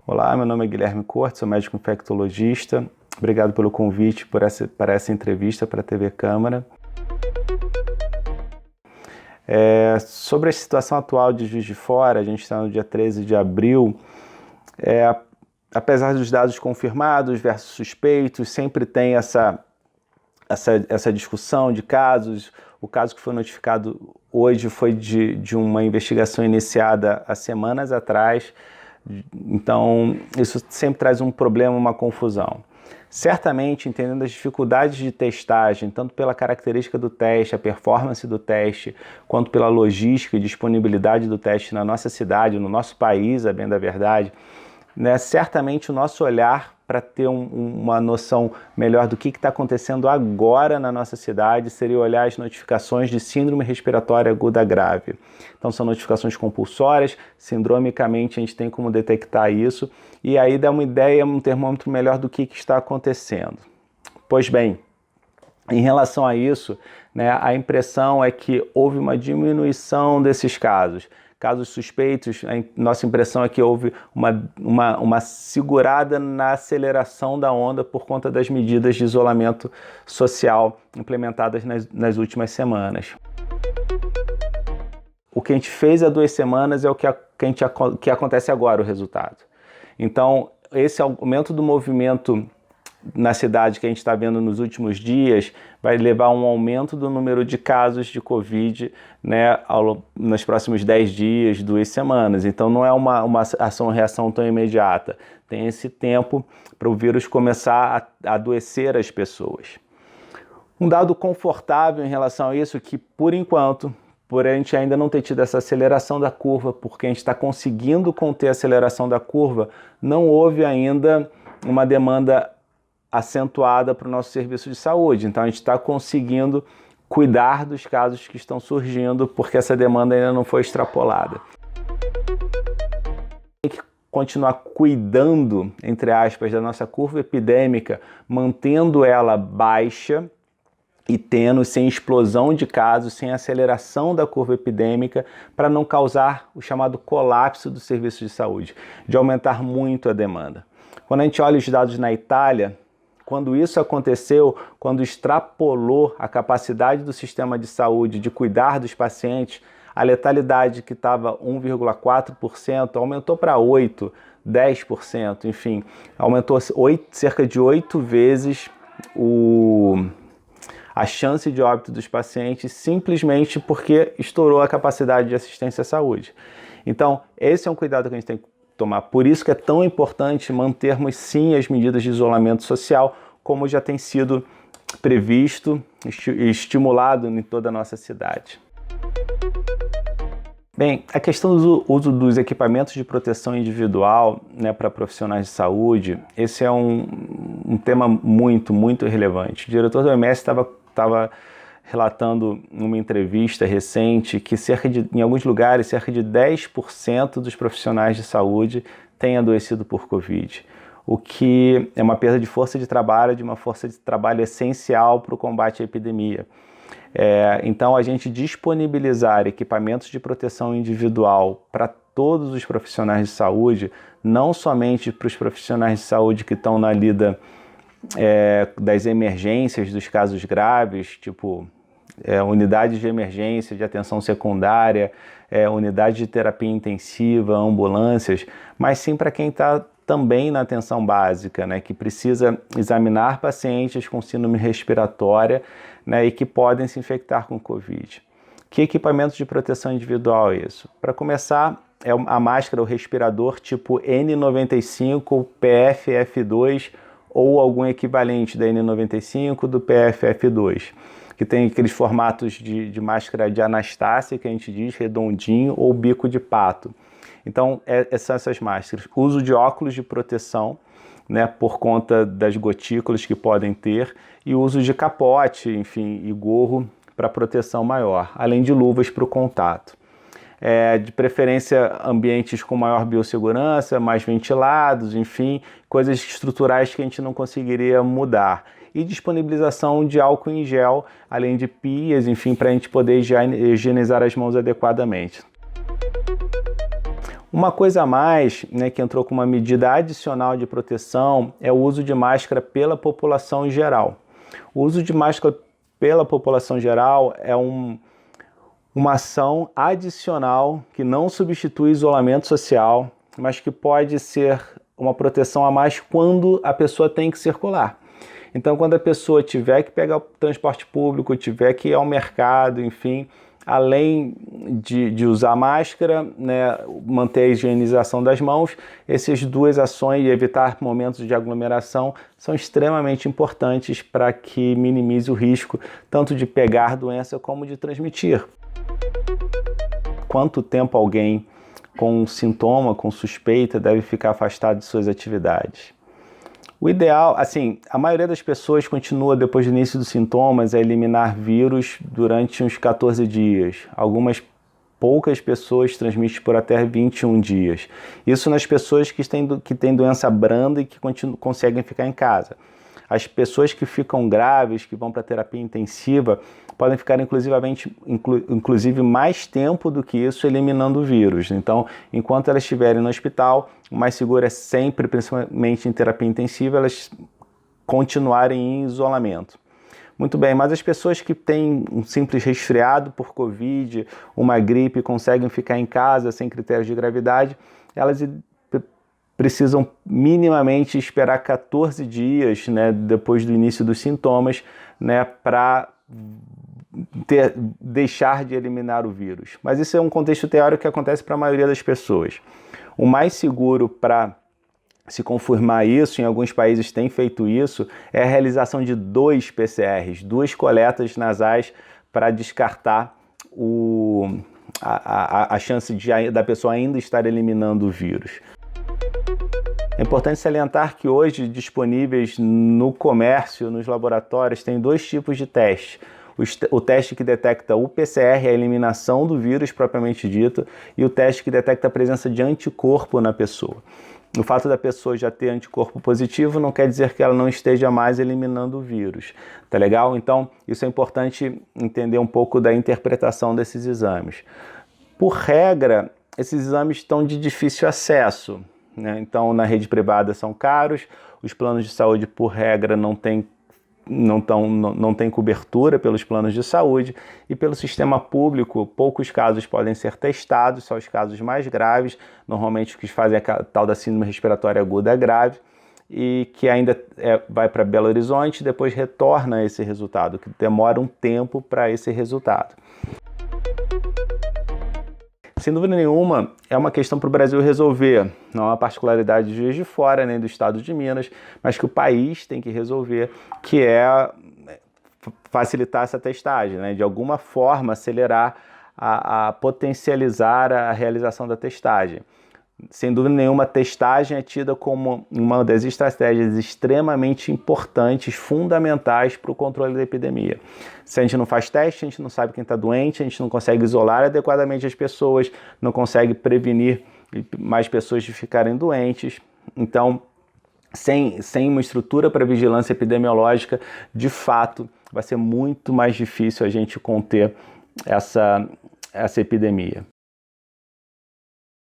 Olá, meu nome é Guilherme Cortes, sou médico infectologista. Obrigado pelo convite para essa entrevista para a TV Câmara. Sobre a situação atual de Juiz de Fora, a gente está no dia 13 de abril, apesar dos dados confirmados versus suspeitos, sempre tem essa discussão de casos. O caso que foi notificado hoje foi de uma investigação iniciada há semanas atrás. Então, isso sempre traz um problema, uma confusão. Certamente, entendendo as dificuldades de testagem, tanto pela característica do teste, a performance do teste, quanto pela logística e disponibilidade do teste na nossa cidade, no nosso país, a bem da verdade, né, certamente o nosso olhar para ter uma noção melhor do que está acontecendo agora na nossa cidade seria olhar as notificações de síndrome respiratória aguda grave. Então são notificações compulsórias, sindromicamente a gente tem como detectar isso e aí dá uma ideia, um termômetro melhor do que está acontecendo. Pois bem, em relação a isso, né, a impressão é que houve uma diminuição desses casos. Casos suspeitos, a nossa impressão é que houve uma segurada na aceleração da onda por conta das medidas de isolamento social implementadas nas últimas semanas. O que a gente fez há 2 semanas é o que acontece agora, o resultado. Então, esse aumento do movimento na cidade que a gente está vendo nos últimos dias vai levar a um aumento do número de casos de Covid, né, nos próximos 10 dias, 2 semanas. Então não é uma ação-reação tão imediata. Tem esse tempo para o vírus começar a adoecer as pessoas. Um dado confortável em relação a isso é que, por enquanto, por a gente ainda não ter tido essa aceleração da curva, porque a gente está conseguindo conter a aceleração da curva, não houve ainda uma demanda acentuada para o nosso serviço de saúde. Então a gente está conseguindo cuidar dos casos que estão surgindo porque essa demanda ainda não foi extrapolada. Tem que continuar cuidando, entre aspas, da nossa curva epidêmica, mantendo ela baixa e tendo sem explosão de casos, sem aceleração da curva epidêmica, para não causar o chamado colapso do serviço de saúde, de aumentar muito a demanda. Quando a gente olha os dados na Itália, quando isso aconteceu, quando extrapolou a capacidade do sistema de saúde de cuidar dos pacientes, a letalidade que estava 1,4% aumentou para 8%, 10%, enfim, aumentou cerca de 8 vezes a chance de óbito dos pacientes simplesmente porque estourou a capacidade de assistência à saúde. Então, esse é um cuidado que a gente tem que tomar. Por isso que é tão importante mantermos sim as medidas de isolamento social, como já tem sido previsto e estimulado em toda a nossa cidade. Bem, a questão do uso dos equipamentos de proteção individual, né, para profissionais de saúde, esse é um tema muito, muito relevante. O diretor da OMS estava relatando numa entrevista recente que em alguns lugares, cerca de 10% dos profissionais de saúde têm adoecido por Covid, o que é uma perda de força de trabalho, de uma força de trabalho essencial para o combate à epidemia. Então, a gente disponibilizar equipamentos de proteção individual para todos os profissionais de saúde, não somente para os profissionais de saúde que estão na lida das emergências, dos casos graves, tipo unidades de emergência, de atenção secundária, unidade de terapia intensiva, ambulâncias, mas sim para quem está também na atenção básica, né, que precisa examinar pacientes com síndrome respiratória, né, e que podem se infectar com Covid. Que equipamento de proteção individual é isso? Para começar, é a máscara, o respirador tipo N95, PFF2 ou algum equivalente da N95 do PFF2, que tem aqueles formatos de máscara de Anastácia, que a gente diz, redondinho, ou bico de pato. Então, são essas máscaras. Uso de óculos de proteção, né, por conta das gotículas que podem ter, e uso de capote, enfim, e gorro para proteção maior, além de luvas para o contato. De preferência ambientes com maior biossegurança, mais ventilados, enfim, coisas estruturais que a gente não conseguiria mudar. e disponibilização de álcool em gel, além de pias, enfim, para a gente poder higienizar as mãos adequadamente. Uma coisa a mais, né, que entrou com uma medida adicional de proteção é o uso de máscara pela população em geral. O uso de máscara pela população geral é uma ação adicional que não substitui isolamento social, mas que pode ser uma proteção a mais quando a pessoa tem que circular. Então, quando a pessoa tiver que pegar o transporte público, tiver que ir ao mercado, enfim, além de usar máscara, né, manter a higienização das mãos, essas duas ações e evitar momentos de aglomeração são extremamente importantes para que minimize o risco tanto de pegar doença como de transmitir. Quanto tempo alguém com sintoma, com suspeita, deve ficar afastado de suas atividades? O ideal, assim, a maioria das pessoas continua, depois do início dos sintomas, a eliminar vírus durante uns 14 dias. Algumas poucas pessoas transmitem por até 21 dias. Isso nas pessoas que têm doença branda e que conseguem ficar em casa. As pessoas que ficam graves, que vão para terapia intensiva, podem ficar inclusive mais tempo do que isso eliminando o vírus. Então, enquanto elas estiverem no hospital, o mais seguro é sempre, principalmente em terapia intensiva, elas continuarem em isolamento. Muito bem, mas as pessoas que têm um simples resfriado por Covid, uma gripe, conseguem ficar em casa sem critérios de gravidade, elas precisam minimamente esperar 14 dias, né, depois do início dos sintomas, né, para deixar de eliminar o vírus. Mas isso é um contexto teórico que acontece para a maioria das pessoas. O mais seguro para se confirmar isso, em alguns países tem feito isso, é a realização de 2 PCRs, 2 coletas nasais para descartar a chance da pessoa ainda estar eliminando o vírus. É importante salientar que hoje disponíveis no comércio, nos laboratórios, tem 2 tipos de teste. O teste que detecta o PCR, a eliminação do vírus propriamente dito, e o teste que detecta a presença de anticorpo na pessoa. O fato da pessoa já ter anticorpo positivo não quer dizer que ela não esteja mais eliminando o vírus, tá legal? Então, isso é importante entender um pouco da interpretação desses exames. Por regra, esses exames estão de difícil acesso, né? Então, na rede privada são caros, os planos de saúde, por regra, não têm cobertura pelos planos de saúde, e pelo sistema público, poucos casos podem ser testados, só os casos mais graves, normalmente os que fazem a tal da síndrome respiratória aguda grave, e que ainda vai para Belo Horizonte e depois retorna esse resultado, que demora um tempo para esse resultado. Sem dúvida nenhuma, é uma questão para o Brasil resolver. Não é uma particularidade de Juiz de Fora, nem do estado de Minas, mas que o país tem que resolver, que é facilitar essa testagem, né? De alguma forma acelerar, a potencializar a realização da testagem. Sem dúvida nenhuma, a testagem é tida como uma das estratégias extremamente importantes, fundamentais para o controle da epidemia. Se a gente não faz teste, a gente não sabe quem está doente, a gente não consegue isolar adequadamente as pessoas, não consegue prevenir mais pessoas de ficarem doentes. Então, sem uma estrutura para vigilância epidemiológica, de fato, vai ser muito mais difícil a gente conter essa epidemia.